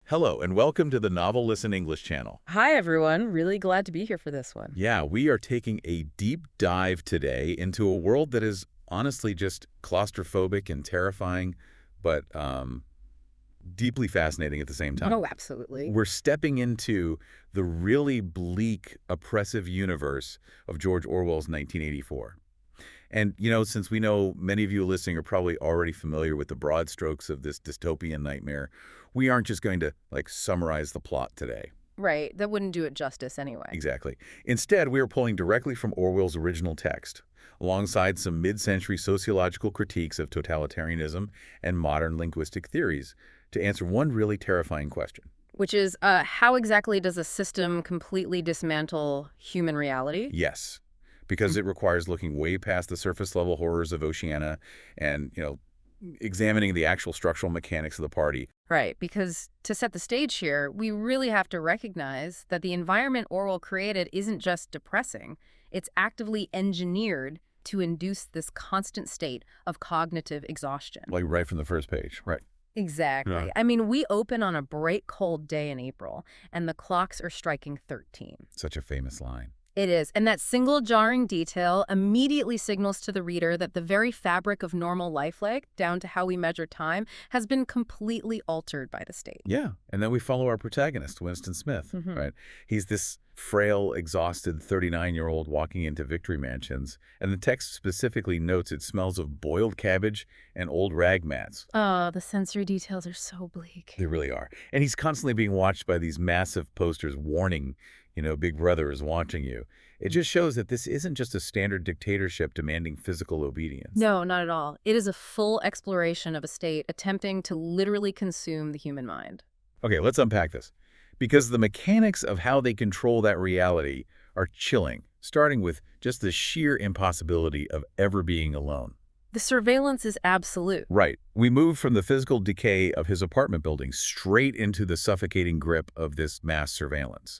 Hello, and welcome to the Novellisten English channel. Hi, everyone. Really glad to be here for this one. Yeah, we are taking a deep dive today into a world that is honestly just claustrophobic and terrifying, but deeply fascinating at the same time. Oh, absolutely. We're stepping into the really bleak, oppressive universe of George Orwell's 1984. And, since we know many of you listening are probably already familiar with the broad strokes of this dystopian nightmare, we aren't just going to, summarize the plot today. Right. That wouldn't do it justice anyway. Exactly. Instead, we are pulling directly from Orwell's original text, alongside some mid-century sociological critiques of totalitarianism and modern linguistic theories, to answer one really terrifying question. Which is, how exactly does a system completely dismantle human reality? Yes, because it requires looking way past the surface-level horrors of Oceania and, examining the actual structural mechanics of the party. Right, because to set the stage here, we really have to recognize that the environment Orwell created isn't just depressing. It's actively engineered to induce this constant state of cognitive exhaustion. Like right from the first page, right. Exactly. Yeah. I mean, we open on a bright, cold day in April, and the clocks are striking 13. Such a famous line. It is, and that single jarring detail immediately signals to the reader that the very fabric of normal life, down to how we measure time, has been completely altered by the state. Yeah, and then we follow our protagonist, Winston Smith, right? He's this frail, exhausted 39-year-old walking into Victory Mansions, and the text specifically notes it smells of boiled cabbage and old rag mats. Oh, the sensory details are so bleak. They really are. And he's constantly being watched by these massive posters warning, Big Brother is watching you. It just shows that this isn't just a standard dictatorship demanding physical obedience. No, not at all. It is a full exploration of a state attempting to literally consume the human mind. Okay, let's unpack this. Because the mechanics of how they control that reality are chilling, starting with just the sheer impossibility of ever being alone. The surveillance is absolute. Right. We move from the physical decay of his apartment building straight into the suffocating grip of this mass surveillance.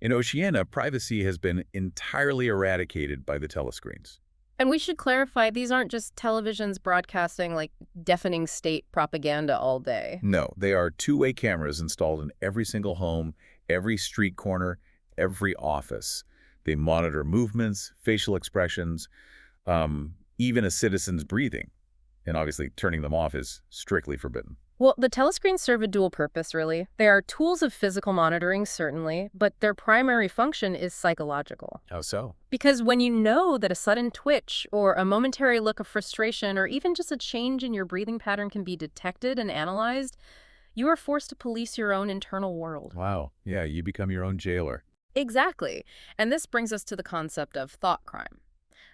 In Oceania, privacy has been entirely eradicated by the telescreens. And we should clarify, these aren't just televisions broadcasting deafening state propaganda all day. No, they are two-way cameras installed in every single home, every street corner, every office. They monitor movements, facial expressions, even a citizen's breathing. And obviously, turning them off is strictly forbidden. Well, the telescreens serve a dual purpose, really. They are tools of physical monitoring, certainly, but their primary function is psychological. How so? Because when you know that a sudden twitch or a momentary look of frustration or even just a change in your breathing pattern can be detected and analyzed, you are forced to police your own internal world. Wow. Yeah, you become your own jailer. Exactly. And this brings us to the concept of thought crime.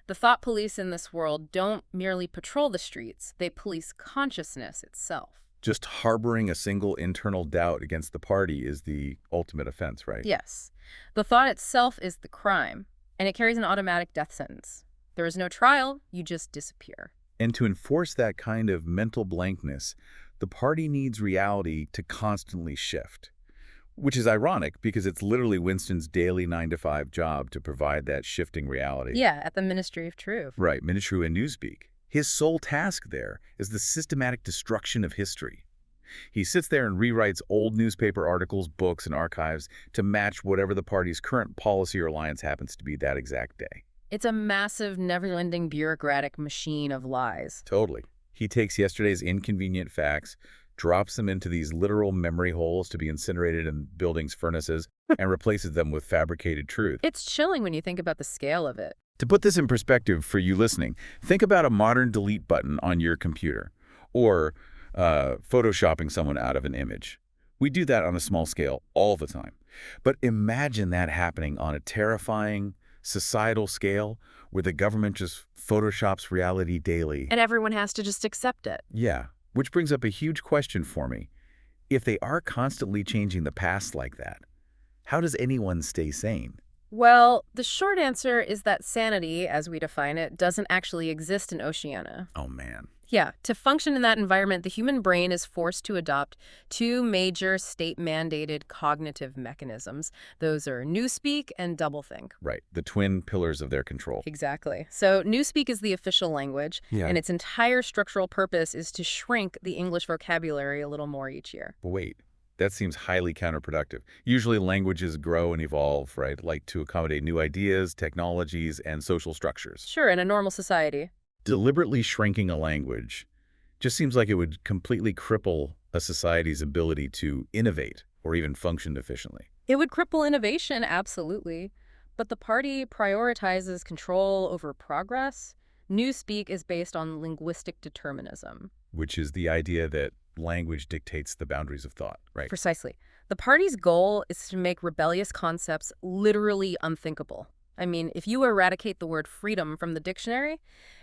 The thought police in this world don't merely patrol the streets, they police consciousness itself. Just harboring a single internal doubt against the party is the ultimate offense, right? Yes. The thought itself is the crime, and it carries an automatic death sentence. There is no trial, you just disappear. And to enforce that kind of mental blankness, the party needs reality to constantly shift. Which is ironic because it's literally Winston's daily 9-to-5 job to provide that shifting reality. Yeah, at the Ministry of Truth. Right, Ministry and Newspeak. His sole task there is the systematic destruction of history. He sits there and rewrites old newspaper articles, books, and archives to match whatever the party's current policy or alliance happens to be that exact day. It's a massive, never-ending bureaucratic machine of lies. Totally. He takes yesterday's inconvenient facts, drops them into these literal memory holes to be incinerated in buildings' furnaces, and replaces them with fabricated truth. It's chilling when you think about the scale of it. To put this in perspective for you listening, think about a modern delete button on your computer, or photoshopping someone out of an image. We do that on a small scale all the time. But imagine that happening on a terrifying societal scale where the government just photoshops reality daily. And everyone has to just accept it. Yeah, which brings up a huge question for me. If they are constantly changing the past like that, how does anyone stay sane? Well, the short answer is that sanity, as we define it, doesn't actually exist in Oceania. Oh, man. Yeah, to function in that environment, the human brain is forced to adopt two major state-mandated cognitive mechanisms. Those are newspeak and doublethink. Right, the twin pillars of their control. Exactly. So newspeak is the official language, and its entire structural purpose is to shrink the English vocabulary a little more each year. But wait, That seems highly counterproductive. Usually languages grow and evolve, right, like to accommodate new ideas, technologies, and social structures. Sure, in a normal society. Deliberately shrinking a language just seems like it would completely cripple a society's ability to innovate or even function efficiently. It would cripple innovation, absolutely. But the party prioritizes control over progress. Newspeak is based on linguistic determinism. Which is the idea that language dictates the boundaries of thought, right? Precisely. The party's goal is to make rebellious concepts literally unthinkable. I mean, if you eradicate the word freedom from the dictionary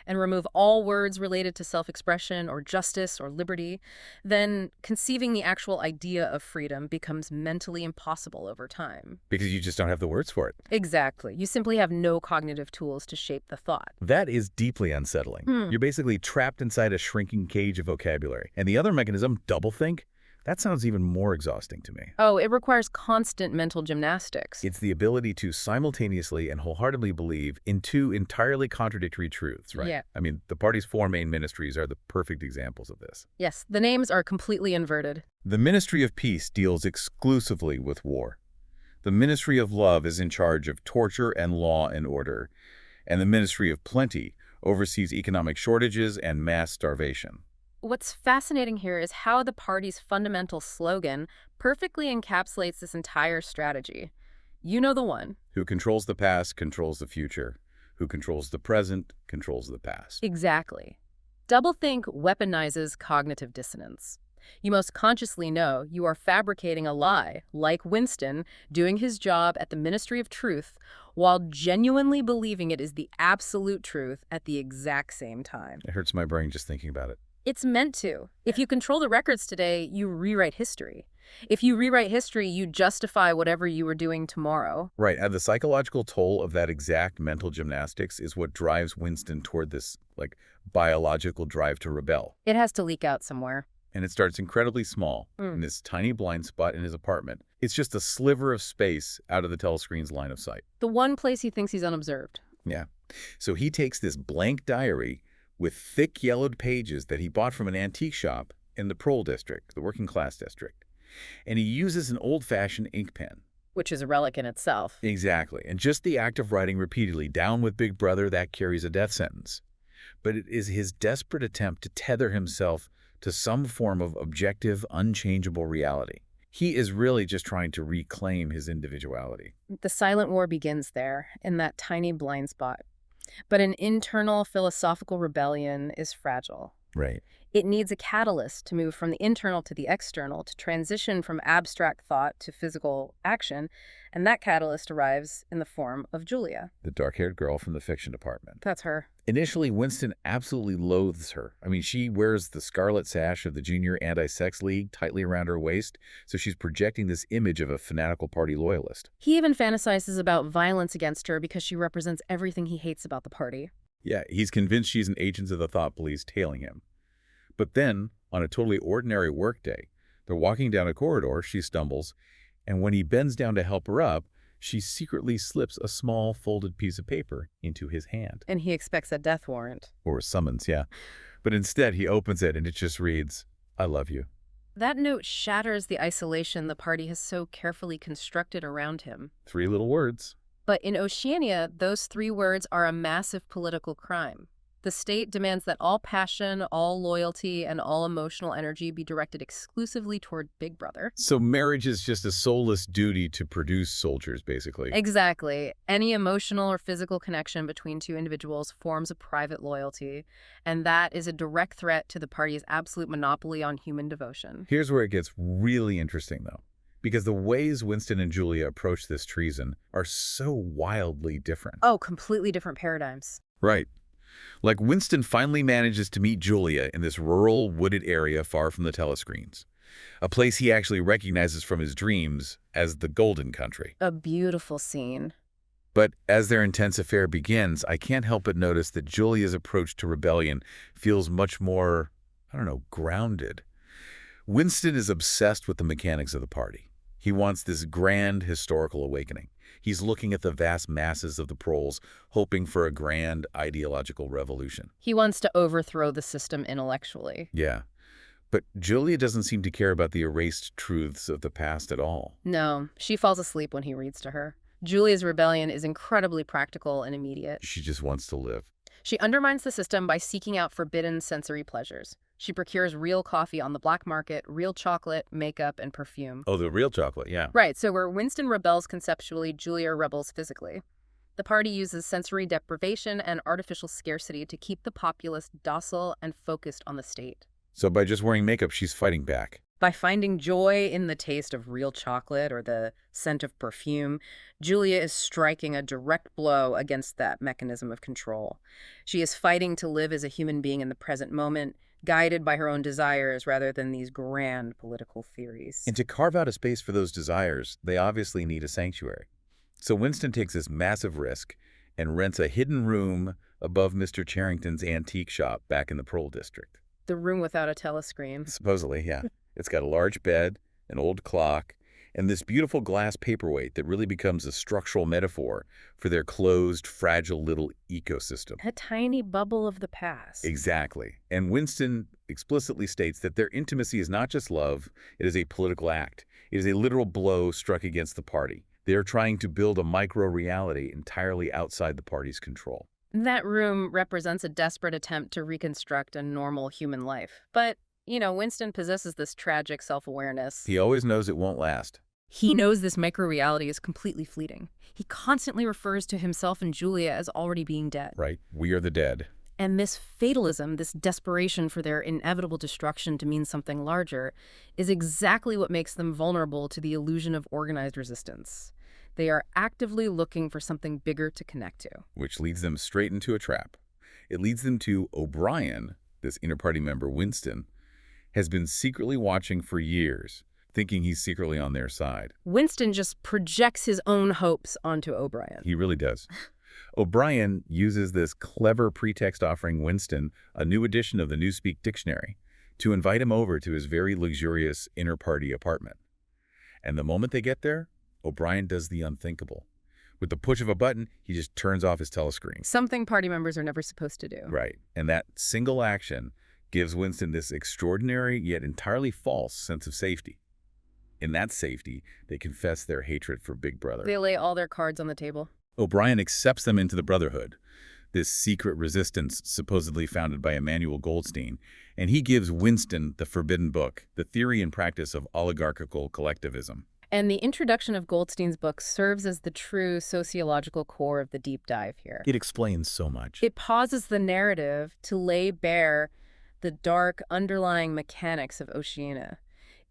and remove all words related to self-expression or justice or liberty, then conceiving the actual idea of freedom becomes mentally impossible over time. Because you just don't have the words for it. Exactly. You simply have no cognitive tools to shape the thought. That is deeply unsettling. You're basically trapped inside a shrinking cage of vocabulary. And the other mechanism, doublethink, that sounds even more exhausting to me. Oh, it requires constant mental gymnastics. It's the ability to simultaneously and wholeheartedly believe in two entirely contradictory truths, right? Yeah. I mean, the party's four main ministries are the perfect examples of this. Yes, the names are completely inverted. The Ministry of Peace deals exclusively with war. The Ministry of Love is in charge of torture and law and order. And the Ministry of Plenty oversees economic shortages and mass starvation. What's fascinating here is how the party's fundamental slogan perfectly encapsulates this entire strategy. You know the one. Who controls the past controls the future. Who controls the present controls the past. Exactly. Doublethink weaponizes cognitive dissonance. You most consciously know you are fabricating a lie, like Winston doing his job at the Ministry of Truth, while genuinely believing it is the absolute truth at the exact same time. It hurts my brain just thinking about it. It's meant to. If you control the records today, you rewrite history. If you rewrite history, you justify whatever you were doing tomorrow. Right, and the psychological toll of that exact mental gymnastics is what drives Winston toward this, biological drive to rebel. It has to leak out somewhere. And it starts incredibly small, in this tiny blind spot in his apartment. It's just a sliver of space out of the telescreen's line of sight. The one place he thinks he's unobserved. Yeah. So he takes this blank diary with thick yellowed pages that he bought from an antique shop in the Prole district, the working class district. And he uses an old-fashioned ink pen. Which is a relic in itself. Exactly. And just the act of writing repeatedly, down with Big Brother, that carries a death sentence. But it is his desperate attempt to tether himself to some form of objective, unchangeable reality. He is really just trying to reclaim his individuality. The silent war begins there, in that tiny blind spot. But an internal philosophical rebellion is fragile. Right. It needs a catalyst to move from the internal to the external, to transition from abstract thought to physical action, and that catalyst arrives in the form of Julia. The dark-haired girl from the fiction department. That's her. Initially, Winston absolutely loathes her. I mean, she wears the scarlet sash of the Junior Anti-Sex League tightly around her waist, so she's projecting this image of a fanatical party loyalist. He even fantasizes about violence against her because she represents everything he hates about the party. Yeah, he's convinced she's an agent of the thought police tailing him. But then, on a totally ordinary workday, they're walking down a corridor, she stumbles, and when he bends down to help her up, she secretly slips a small folded piece of paper into his hand. And he expects a death warrant. Or a summons, yeah. But instead, he opens it and it just reads, "I love you." That note shatters the isolation the party has so carefully constructed around him. 3 little words. But in Oceania, those 3 words are a massive political crime. The state demands that all passion, all loyalty, and all emotional energy be directed exclusively toward Big Brother. So marriage is just a soulless duty to produce soldiers, basically. Exactly. Any emotional or physical connection between 2 individuals forms a private loyalty, and that is a direct threat to the party's absolute monopoly on human devotion. Here's where it gets really interesting, though. Because the ways Winston and Julia approach this treason are so wildly different. Oh, completely different paradigms. Right. Like Winston finally manages to meet Julia in this rural, wooded area far from the telescreens. A place he actually recognizes from his dreams as the Golden Country. A beautiful scene. But as their intense affair begins, I can't help but notice that Julia's approach to rebellion feels much more, grounded. Winston is obsessed with the mechanics of the party. He wants this grand historical awakening. He's looking at the vast masses of the proles, hoping for a grand ideological revolution. He wants to overthrow the system intellectually. Yeah. But Julia doesn't seem to care about the erased truths of the past at all. No, she falls asleep when he reads to her. Julia's rebellion is incredibly practical and immediate. She just wants to live. She undermines the system by seeking out forbidden sensory pleasures. She procures real coffee on the black market, real chocolate, makeup, and perfume. Oh, the real chocolate, yeah. Right, so where Winston rebels conceptually, Julia rebels physically. The party uses sensory deprivation and artificial scarcity to keep the populace docile and focused on the state. So by just wearing makeup, she's fighting back. By finding joy in the taste of real chocolate or the scent of perfume, Julia is striking a direct blow against that mechanism of control. She is fighting to live as a human being in the present moment, guided by her own desires rather than these grand political theories. And to carve out a space for those desires, they obviously need a sanctuary. So Winston takes this massive risk and rents a hidden room above Mr. Charrington's antique shop back in the Pearl District. The room without a telescreen. Supposedly, yeah. It's got a large bed, an old clock, and this beautiful glass paperweight that really becomes a structural metaphor for their closed, fragile little ecosystem. A tiny bubble of the past. Exactly. And Winston explicitly states that their intimacy is not just love, it is a political act. It is a literal blow struck against the party. They are trying to build a micro-reality entirely outside the party's control. That room represents a desperate attempt to reconstruct a normal human life. But Winston possesses this tragic self-awareness. He always knows it won't last. He knows this micro-reality is completely fleeting. He constantly refers to himself and Julia as already being dead. Right. We are the dead. And this fatalism, this desperation for their inevitable destruction to mean something larger, is exactly what makes them vulnerable to the illusion of organized resistance. They are actively looking for something bigger to connect to. Which leads them straight into a trap. It leads them to O'Brien, this inter-party member Winston, has been secretly watching for years, thinking he's secretly on their side. Winston just projects his own hopes onto O'Brien. He really does. O'Brien uses this clever pretext offering Winston a new edition of the Newspeak Dictionary to invite him over to his very luxurious inter-party apartment. And the moment they get there, O'Brien does the unthinkable. With the push of a button, he just turns off his telescreen. Something party members are never supposed to do. Right. And that single action gives Winston this extraordinary yet entirely false sense of safety. In that safety, they confess their hatred for Big Brother. They lay all their cards on the table. O'Brien accepts them into the Brotherhood, this secret resistance supposedly founded by Emmanuel Goldstein, and he gives Winston the forbidden book, The Theory and Practice of Oligarchical Collectivism. And the introduction of Goldstein's book serves as the true sociological core of the deep dive here. It explains so much. It pauses the narrative to lay bare the dark underlying mechanics of Oceania.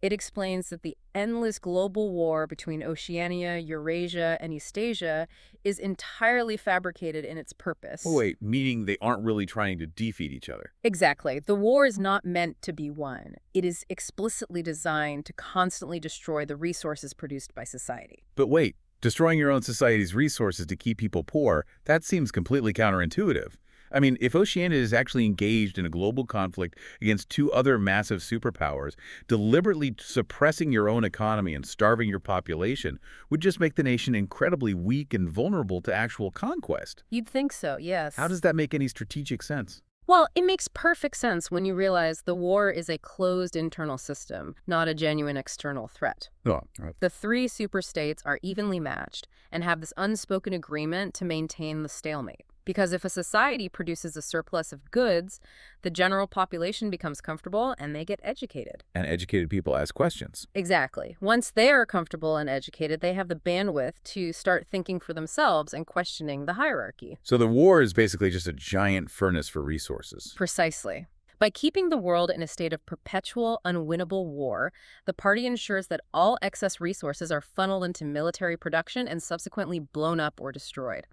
It explains that the endless global war between Oceania, Eurasia, and Eastasia is entirely fabricated in its purpose. Oh, wait, meaning they aren't really trying to defeat each other. Exactly. The war is not meant to be won. It is explicitly designed to constantly destroy the resources produced by society. But wait, destroying your own society's resources to keep people poor, that seems completely counterintuitive. I mean, if Oceania is actually engaged in a global conflict against two other massive superpowers, deliberately suppressing your own economy and starving your population would just make the nation incredibly weak and vulnerable to actual conquest. You'd think so, yes. How does that make any strategic sense? Well, it makes perfect sense when you realize the war is a closed internal system, not a genuine external threat. Oh, right. The three superstates are evenly matched and have this unspoken agreement to maintain the stalemate. Because if a society produces a surplus of goods, the general population becomes comfortable and they get educated. And educated people ask questions. Exactly. Once they are comfortable and educated, they have the bandwidth to start thinking for themselves and questioning the hierarchy. So the war is basically just a giant furnace for resources. Precisely. By keeping the world in a state of perpetual, unwinnable war, the party ensures that all excess resources are funneled into military production and subsequently blown up or destroyed.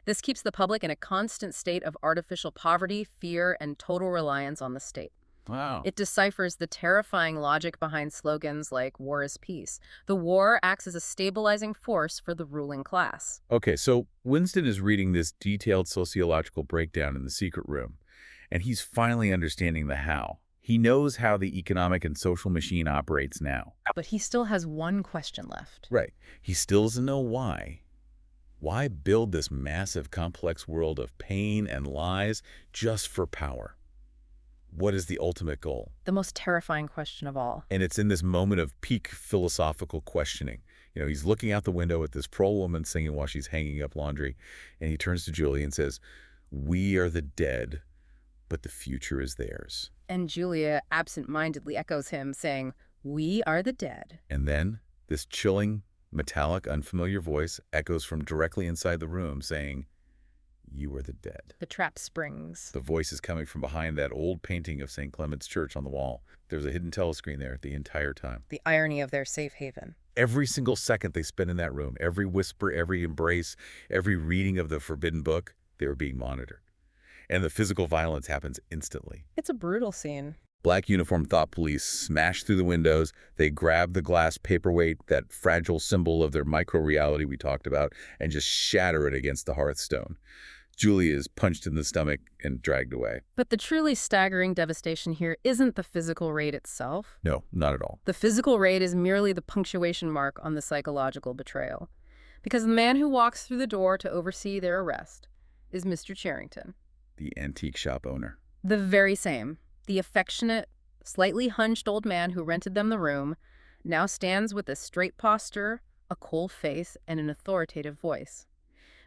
This keeps the public in a constant state of artificial poverty, fear, and total reliance on the state. Wow. It deciphers the terrifying logic behind slogans like war is peace. The war acts as a stabilizing force for the ruling class. Okay, so Winston is reading this detailed sociological breakdown in the secret room, and he's finally understanding the how. He knows how the economic and social machine operates now. But he still has one question left. Right. He still doesn't know why. Why build this massive, complex world of pain and lies just for power? What is the ultimate goal? The most terrifying question of all. And it's in this moment of peak philosophical questioning. He's looking out the window at this prole woman singing while she's hanging up laundry, and he turns to Julia and says, "We are the dead, but the future is theirs." And Julia absent-mindedly echoes him, saying, "We are the dead." And then this chilling, metallic, unfamiliar voice echoes from directly inside the room, saying, "You are the dead." The trap springs. The voice is coming from behind that old painting of St. Clement's Church on the wall. There's a hidden telescreen there the entire time. The irony of their safe haven. Every single second they spend in that room, every whisper, every embrace, every reading of the forbidden book, they were being monitored. And the physical violence happens instantly. It's a brutal scene. Black uniformed thought police smash through the windows. They grab the glass paperweight, that fragile symbol of their micro-reality we talked about, and just shatter it against the hearthstone. Julia is punched in the stomach and dragged away. But the truly staggering devastation here isn't the physical raid itself. No, not at all. The physical raid is merely the punctuation mark on the psychological betrayal. Because the man who walks through the door to oversee their arrest is Mr. Charrington. The antique shop owner. The very same. The affectionate, slightly hunched old man who rented them the room now stands with a straight posture, a cold face, and an authoritative voice.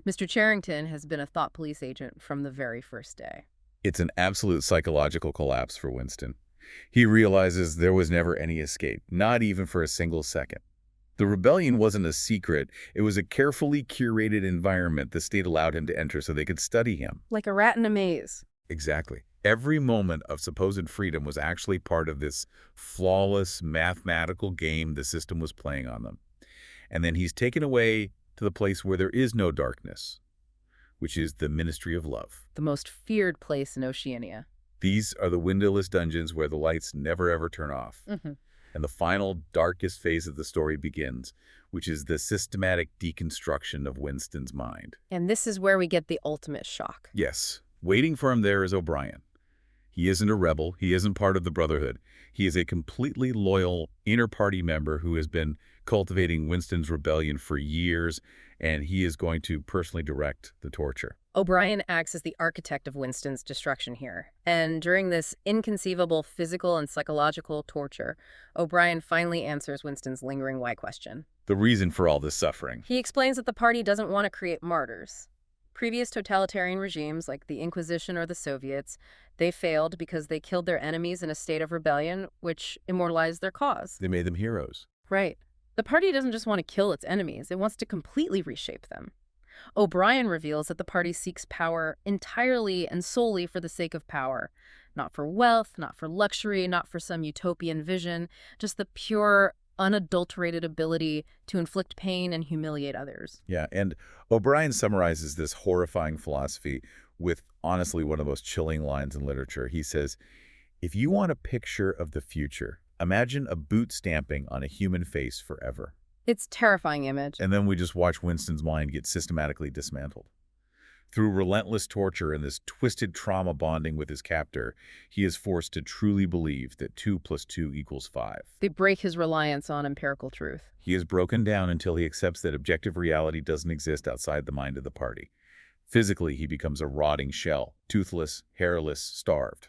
Mr. Charrington has been a thought police agent from the very first day. It's an absolute psychological collapse for Winston. He realizes there was never any escape, not even for a single second. The rebellion wasn't a secret. It was a carefully curated environment the state allowed him to enter so they could study him. Like a rat in a maze. Exactly. Every moment of supposed freedom was actually part of this flawless mathematical game the system was playing on them. And then he's taken away to the place where there is no darkness, which is the Ministry of Love. The most feared place in Oceania. These are the windowless dungeons where the lights never ever turn off. And the final, darkest phase of the story begins, which is the systematic deconstruction of Winston's mind. And this is where we get the ultimate shock. Yes. Waiting for him there is O'Brien. He isn't a rebel. He isn't part of the Brotherhood. He is a completely loyal inter-party member who has been cultivating Winston's rebellion for years, and he is going to personally direct the torture. O'Brien acts as the architect of Winston's destruction here. And during this inconceivable physical and psychological torture, O'Brien finally answers Winston's lingering why question. The reason for all this suffering. He explains that the party doesn't want to create martyrs. Previous totalitarian regimes, like the Inquisition or the Soviets, they failed because they killed their enemies in a state of rebellion, which immortalized their cause. They made them heroes. Right. The party doesn't just want to kill its enemies, it wants to completely reshape them. O'Brien reveals that the party seeks power entirely and solely for the sake of power. Not for wealth, not for luxury, not for some utopian vision, just the pure, unadulterated ability to inflict pain and humiliate others. Yeah, and O'Brien summarizes this horrifying philosophy with, honestly, one of the most chilling lines in literature. He says, "If you want a picture of the future, imagine a boot stamping on a human face forever." It's a terrifying image. And then we just watch Winston's mind get systematically dismantled. Through relentless torture and this twisted trauma bonding with his captor, he is forced to truly believe that 2 + 2 = 5. They break his reliance on empirical truth. He is broken down until he accepts that objective reality doesn't exist outside the mind of the party. Physically, he becomes a rotting shell, toothless, hairless, starved.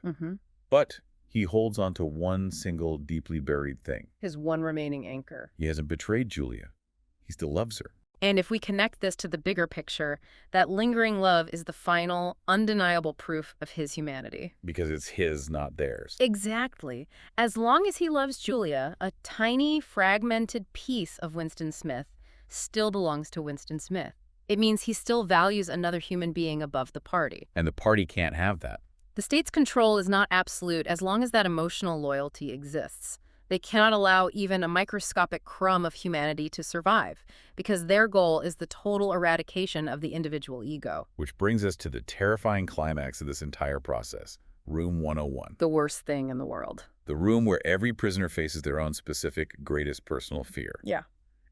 But he holds on to one single deeply buried thing. His one remaining anchor. He hasn't betrayed Julia. He still loves her. And if we connect this to the bigger picture, that lingering love is the final, undeniable proof of his humanity. Because it's his, not theirs. Exactly. As long as he loves Julia, a tiny, fragmented piece of Winston Smith still belongs to Winston Smith. It means he still values another human being above the party. And the party can't have that. The state's control is not absolute as long as that emotional loyalty exists. They cannot allow even a microscopic crumb of humanity to survive, because their goal is the total eradication of the individual ego. Which brings us to the terrifying climax of this entire process, Room 101. The worst thing in the world. The room where every prisoner faces their own specific, greatest personal fear. Yeah.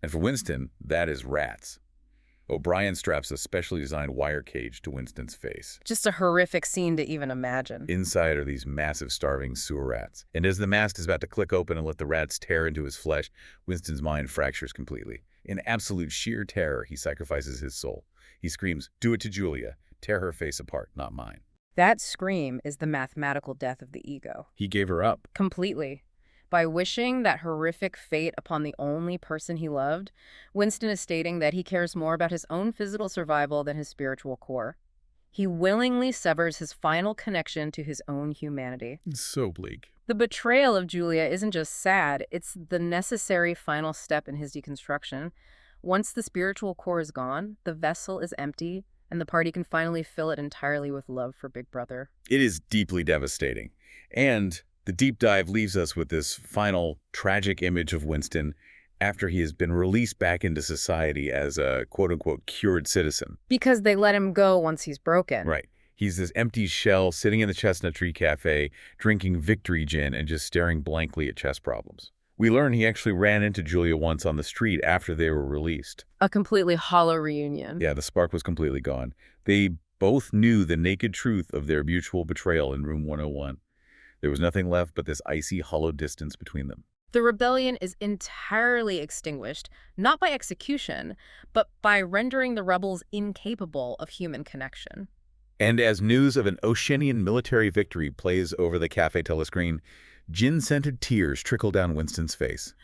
And for Winston, that is rats. O'Brien straps a specially designed wire cage to Winston's face. Just a horrific scene to even imagine. Inside are these massive starving sewer rats. And as the mask is about to click open and let the rats tear into his flesh, Winston's mind fractures completely. In absolute sheer terror, he sacrifices his soul. He screams, "Do it to Julia. Tear her face apart, not mine." That scream is the mathematical death of the ego. He gave her up. Completely. By wishing that horrific fate upon the only person he loved, Winston is stating that he cares more about his own physical survival than his spiritual core. He willingly severs his final connection to his own humanity. It's so bleak. The betrayal of Julia isn't just sad, it's the necessary final step in his deconstruction. Once the spiritual core is gone, the vessel is empty, and the party can finally fill it entirely with love for Big Brother. It is deeply devastating. And the deep dive leaves us with this final tragic image of Winston after he has been released back into society as a quote-unquote cured citizen. Because they let him go once he's broken. Right. He's this empty shell sitting in the Chestnut Tree Cafe, drinking victory gin and just staring blankly at chess problems. We learn he actually ran into Julia once on the street after they were released. A completely hollow reunion. Yeah, the spark was completely gone. They both knew the naked truth of their mutual betrayal in room 101. There was nothing left but this icy, hollow distance between them. The rebellion is entirely extinguished, not by execution, but by rendering the rebels incapable of human connection. And as news of an Oceanian military victory plays over the cafe telescreen, gin-scented tears trickle down Winston's face.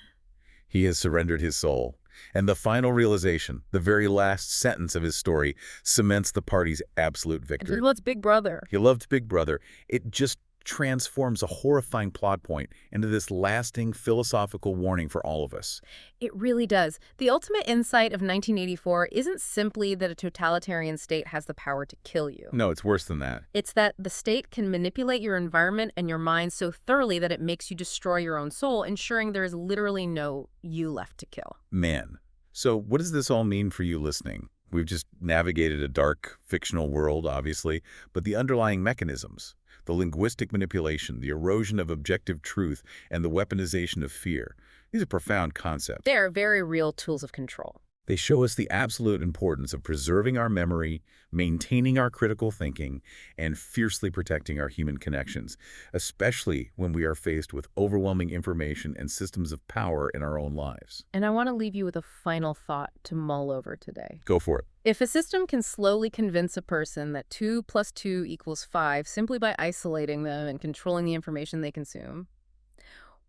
He has surrendered his soul. And the final realization, the very last sentence of his story, cements the party's absolute victory. He loves Big Brother. He loved Big Brother. It just transforms a horrifying plot point into this lasting philosophical warning for all of us. It really does. The ultimate insight of 1984 isn't simply that a totalitarian state has the power to kill you. No, it's worse than that. It's that the state can manipulate your environment and your mind so thoroughly that it makes you destroy your own soul, ensuring there is literally no you left to kill. Man. So what does this all mean for you listening? We've just navigated a dark, fictional world, obviously, but the underlying mechanisms, the linguistic manipulation, the erosion of objective truth, and the weaponization of fear, these are profound concepts. They are very real tools of control. They show us the absolute importance of preserving our memory, maintaining our critical thinking, and fiercely protecting our human connections, especially when we are faced with overwhelming information and systems of power in our own lives. And I want to leave you with a final thought to mull over today. Go for it. If a system can slowly convince a person that 2 + 2 = 5 simply by isolating them and controlling the information they consume,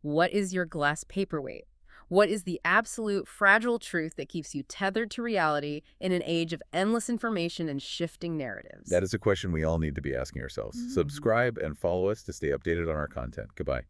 what is your glass paperweight? What is the absolute fragile truth that keeps you tethered to reality in an age of endless information and shifting narratives? That is a question we all need to be asking ourselves. Subscribe and follow us to stay updated on our content. Goodbye.